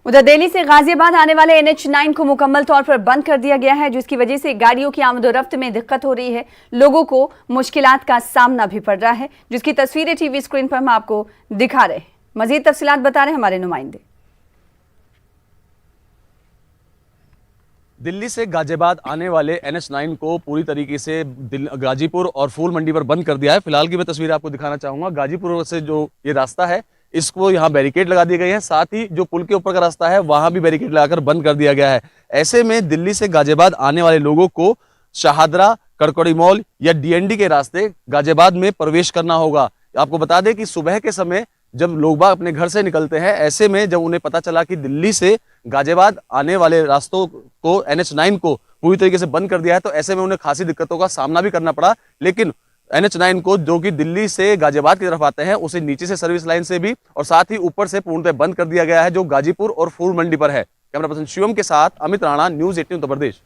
उधर दिल्ली से गाजियाबाद आने वाले NH9 को मुकम्मल तौर पर बंद कर दिया गया है, जिसकी वजह से गाड़ियों की आमदोरफ्त में दिक्कत हो रही है। लोगों को मुश्किलात का सामना भी पड़ रहा है, जिसकी तस्वीरें टीवी स्क्रीन पर हम आपको दिखा रहे हैं। मजीद तफसीलात बता रहे हैं हमारे नुमाइंदे। दिल्ली से गाजियाबाद आने वाले NH9 को पूरी तरीके से गाजीपुर और फूल मंडी पर बंद कर दिया है। फिलहाल की मैं तस्वीर आपको दिखाना चाहूंगा। गाजीपुर से जो ये रास्ता है, इसको यहाँ बैरिकेड लगा दिए गए हैं। साथ ही जो पुल के ऊपर का रास्ता है, वहां भी बैरिकेड लगाकर बंद कर दिया गया है। ऐसे में दिल्ली से गाजियाबाद आने वाले लोगों को शाहदरा, कड़कड़ी मॉल या DND के रास्ते गाजियाबाद में प्रवेश करना होगा। आपको बता दें कि सुबह के समय जब लोग बाग अपने घर से निकलते हैं, ऐसे में जब उन्हें पता चला कि दिल्ली से गाजियाबाद आने वाले रास्तों को NH9 को पूरी तरीके से बंद कर दिया है, तो ऐसे में उन्हें खासी दिक्कतों का सामना भी करना पड़ा। लेकिन NH9 को जो कि दिल्ली से गाजियाबाद की तरफ आते हैं, उसे नीचे से सर्विस लाइन से भी और साथ ही ऊपर से पूर्णतः बंद कर दिया गया है, जो गाजीपुर और फूल मंडी पर है। कैमरा पर्सन शिवम के साथ अमित राणा, न्यूज़ 18 उत्तर प्रदेश।